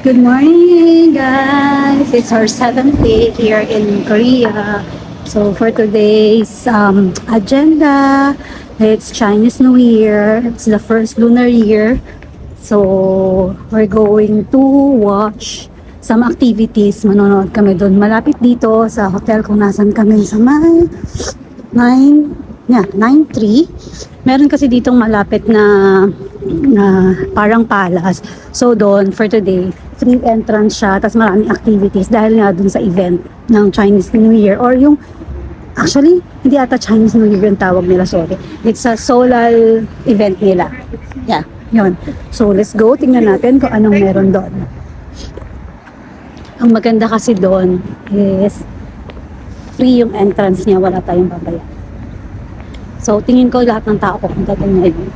Good morning, guys. It's our seventh day here in Korea. So for today's agenda, it's Chinese New Year. It's the first lunar year. So we're going to watch some activities. Manonood kami doon. Malapit dito sa hotel kung nasan kami sa may 9-3. Meron kasi ditong malapit na parang palace. So doon, for today, free entrance siya, tapos maraming activities dahil nga dun sa event ng Chinese New Year or yung, actually, hindi ata Chinese New Year yung tawag nila, sorry. It's a Solal event nila. Yeah, yun. So let's go, tingnan natin kung anong meron doon. Ang maganda kasi doon is free yung entrance niya, wala tayong babaya. So tingin ko lahat ng tao pupunta doon ngayon.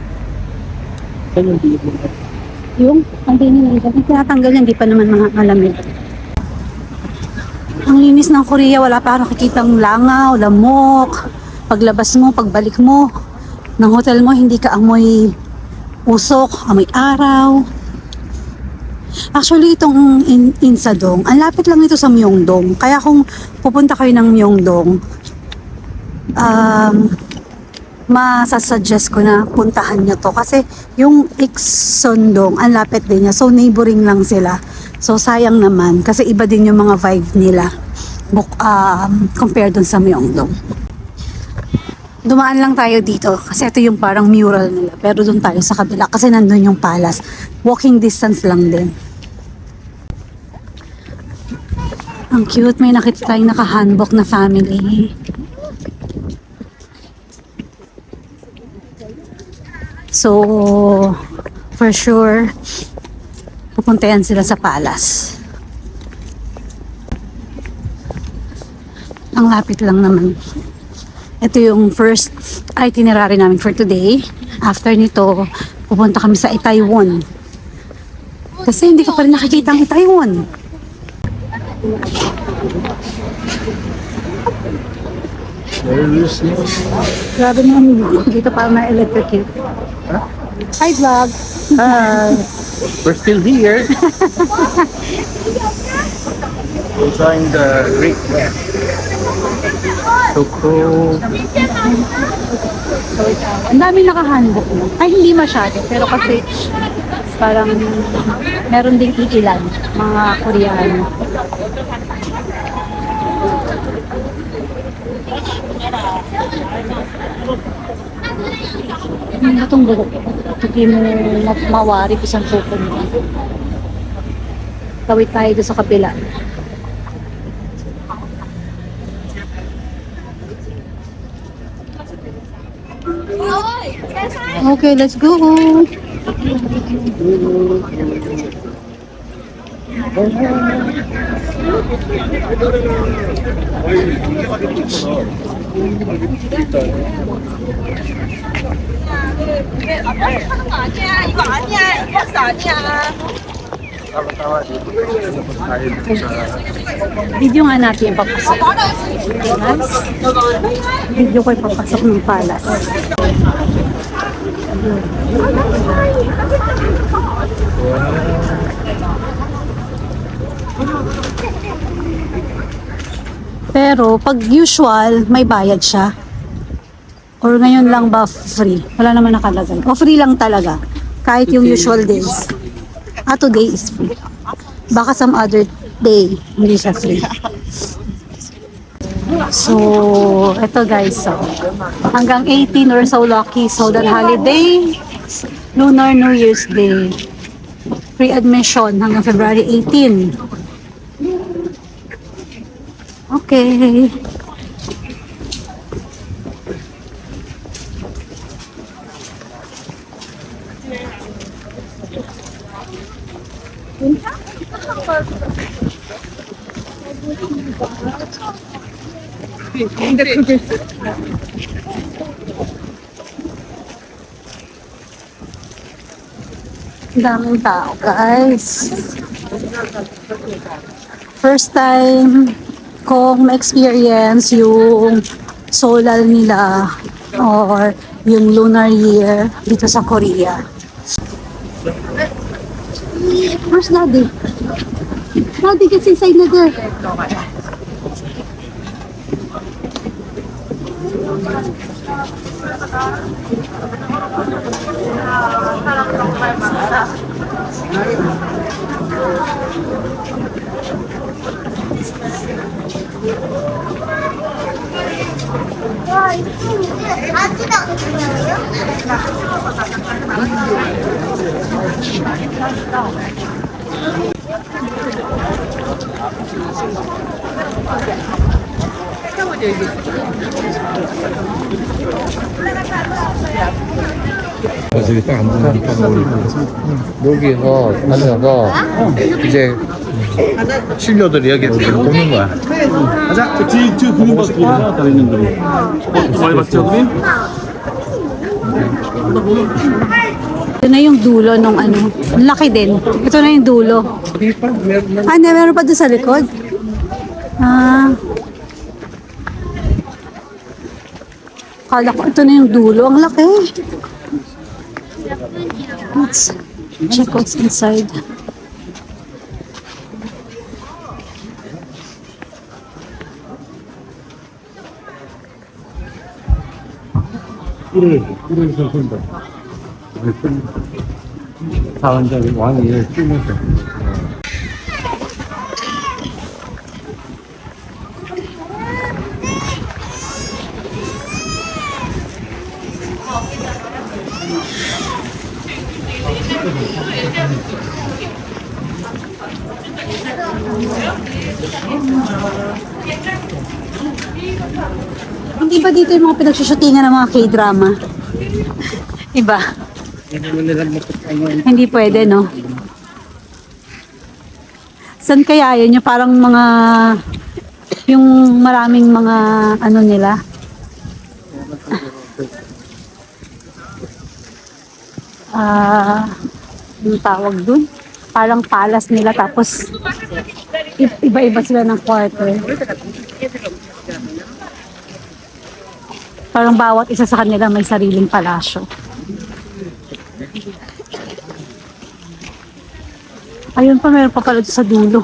Yung hindi nila tinatanggal, hindi pa naman mga malamig. Ang linis ng Korea, wala pa nakikitang langaw, lamok. Paglabas mo, pagbalik mo ng hotel mo, hindi ka amoy usok, amoy araw. Actually, itong Insadong, ang lapit lang ito sa Myeongdong. Kaya kung pupunta kayo ng Myeongdong, masasuggest ko na puntahan nyo to kasi yung Iksondong ang lapit din niya, so neighboring lang sila, so sayang naman kasi iba din yung mga vibe nila compared dun sa Myeongdong. Dumaan lang tayo dito kasi ito yung parang mural nila, pero dun tayo sa kabila kasi nandun yung palace, walking distance lang din. Ang cute, may nakita tayong naka-hanbok na family. So, for sure, pupuntayan sila sa palace. Ang lapit lang naman. Ito yung first itinerary namin for today. After nito, pupunta kami sa Itaewon. Kasi hindi ko pa rin nakikita ang Itaewon. Grabe naman dito pa may electrocute. Huh? Hi vlog! Hi! We're still here. Enjoying the great weather. So cool. Ang dami nakahandok mo. Ay, hindi masyado. Pero kasi parang meron ding iilan mga Koreano. Ano itong buhok? Hindi mo mawari kung saan pupunta. Tawid tayo doon sa kapila. Okay, let's go. Video nga natin yung papasok. Nice. Video ko yung papasok ng palace. Pero pag usual, may bayad siya. Or ngayon lang ba free? Wala naman nakalagay. O free lang talaga. Kahit yung usual days. Today is free. Baka some other day, hindi siya free. So, eto guys. So, hanggang 18 we're so lucky. So, that holiday, Lunar New Year's Day. Free admission hanggang February 18. Okay. Daming tao, guys. First time kong ma-experience yung Solal nila or yung lunar year dito sa Korea. Where's Daddy? Daddy gets inside na there. 여기 딱 앉으니까 여기서 앉아서 이제 신료들이 여기서 보는 거야. 가자. 뒤 그림밖에 다 있는데. 많이 봤죠, 그림? Ito na yung dulo nung ano. Ang laki din. Ito na yung dulo. Ah, hindi. Meron pa doon sa likod? Ah. Kala ko ito na yung dulo. Ang laki. Let's check what's inside. 꿀에서 본다. 사원장이 왕이 쓰면서. Hindi ba dito yung mga pinagsushootingan ng mga K-drama? Iba? Hindi pwede, no? Saan kaya yun? Yung parang mga... Yung maraming mga ano nila? Yung tawag dun? Parang palace nila tapos iba-iba sila ng quarter. Parang bawat isa sa kanila may sariling palasyo. Ayun pa, meron pa pala doon sa dulo.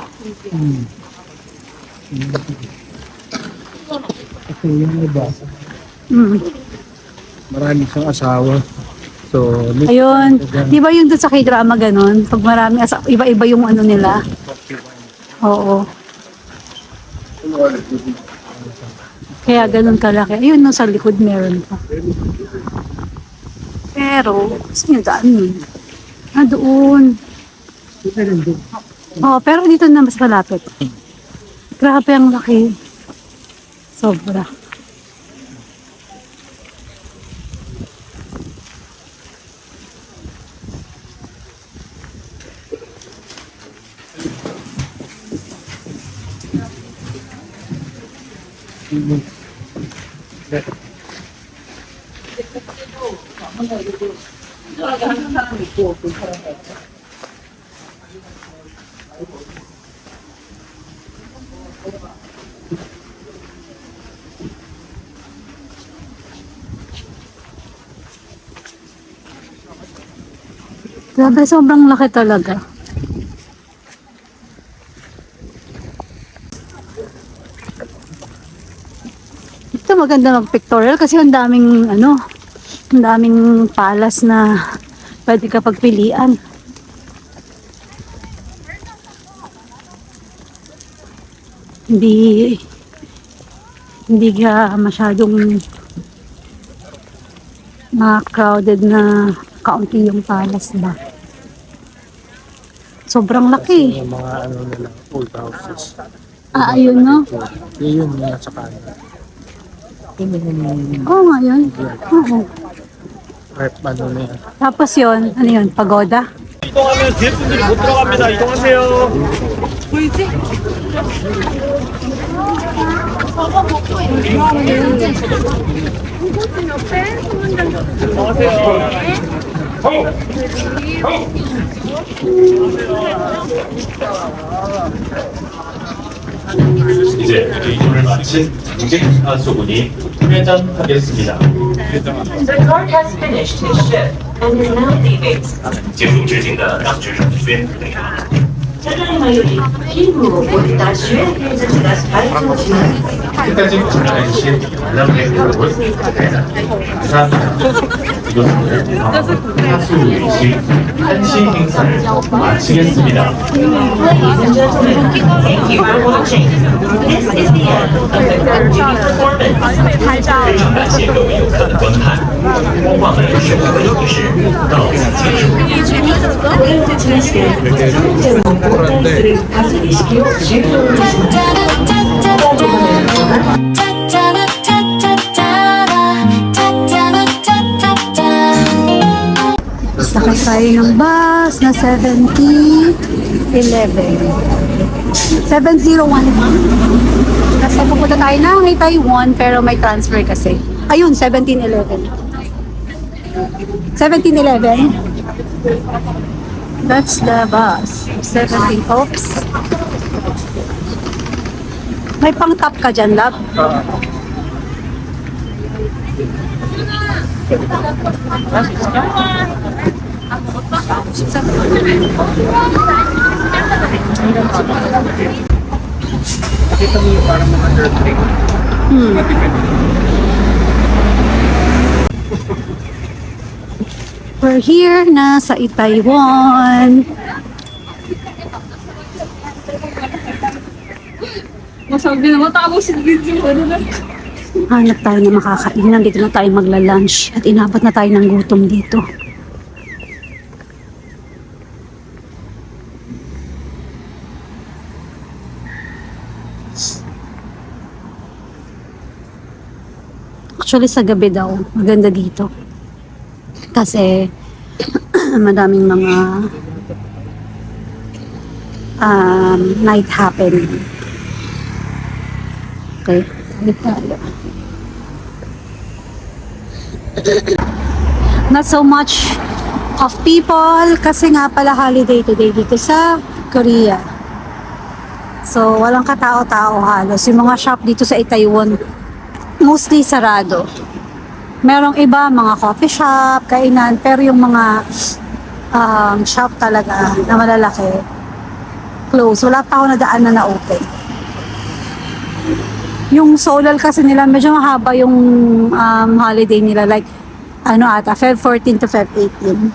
Ito yung iba. Marami siyang asawa. So, Ayun. Di ba yung doon sa K-drama ganun? Pag marami, iba-iba yung ano nila. Oo. Kaya ganun kalaki. Ayun, no, sa likod meron pa. Pero, saan yung daan yun? Ah, doon. Oo, pero dito na mas malapit. Grabe ang laki. Sobra. Grabe, sobrang laki talaga. Ito maganda mag-pictorial kasi ang daming ano, ang daming palace na pwede ka pagpilian. Hindi ka masyadong crowded na kaunti yung palace ba. Sobrang laki. yung mga ano nila, old houses. Ah, ayun no? Yun yung nasa kanan. Yun yung Oo nga yun. Oo. ano na yan. Tapos yun, ano yun, pagoda? 이동하면 뒤에 분들이 못 들어갑니다. 이동하세요. 이제 이동을 마친 정직 안소군이 회전하겠습니다. The clerk has finished his shift and is now leaving. 结束执行的当值手续费。ただいまより勤務を終えた主演警察が退場します。 여기까지 전화해주신 관람객 여러분, 감사합니다. 이것으로 하수 의식 한시 행사를 마치겠습니다. Ladies and gentlemen, thank you for watching. This is the end of the clergy performance. 非常感谢各位游客的观看，播放的手绘仪式到此结束。これをもちまして3点を交代するhaz儀式を終了いたします。Sakay tayo ng bus na 7011. 7011. Kasi pupunta tayo na may Taiwan pero may transfer kasi. Ayun, 1711. 1711. That's the bus. 17. Oops. May pang-top ka dyan, love. Nakita mo yung parang mga earthquake. We're here na sa Itaewon. Masabi na matapos si video ano na. Hanap tayo na makakainan. Dito na tayo magla-lunch. At inabot na tayo ng gutom dito. Actually, sa gabi daw, maganda dito. Kasi, madaming mga night happening. Okay, dito tayo. Not so much of people kasi nga pala holiday today dito sa Korea. So, walang katao-tao halos. Yung mga shop dito sa Itaewon, mostly sarado. Merong iba, mga coffee shop, kainan, pero yung mga shop talaga na malalaki, close. Wala pa ako nadaan na na-open. Yung Solal kasi nila, medyo mahaba yung holiday nila. Like, Feb 14 to Feb 18.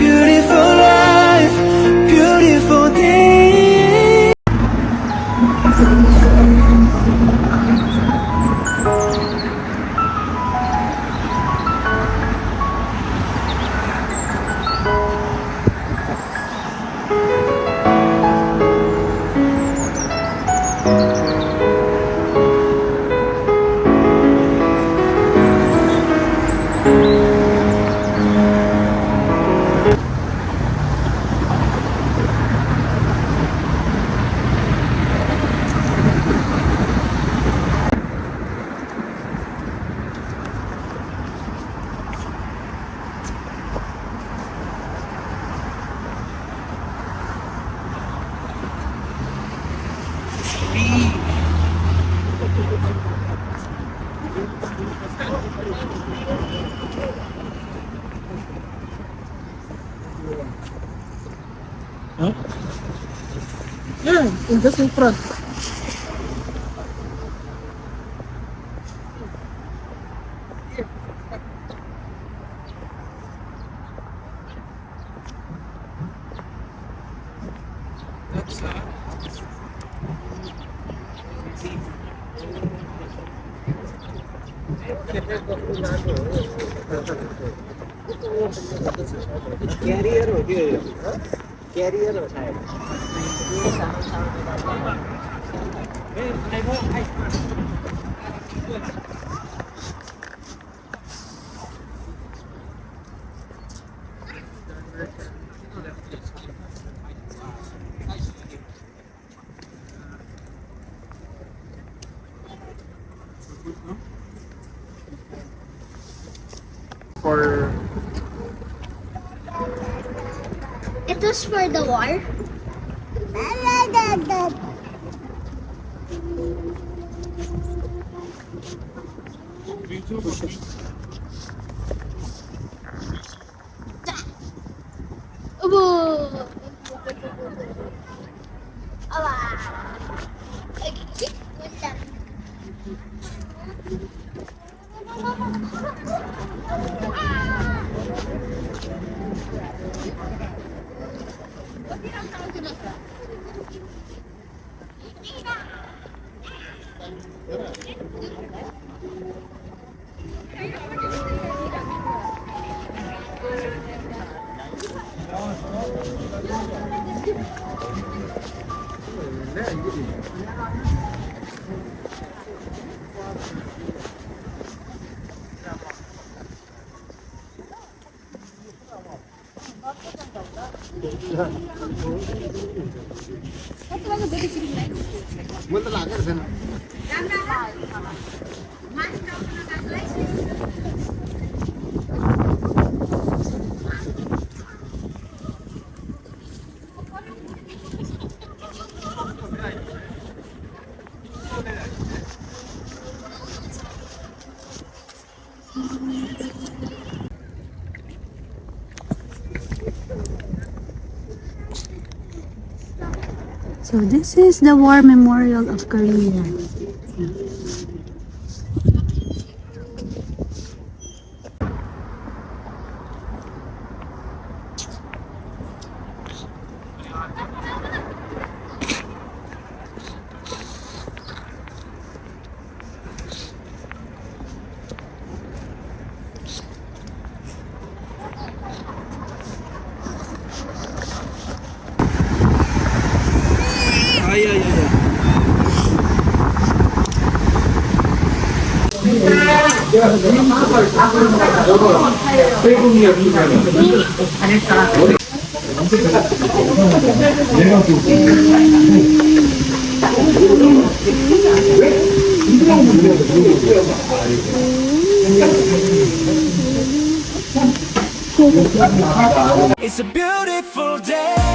Beautiful life, beautiful day. Just in front. Carrier हो गया carrier हो शायद For It was for the war. Ubo. Awa. So this is the War Memorial of Korea. It's a beautiful day.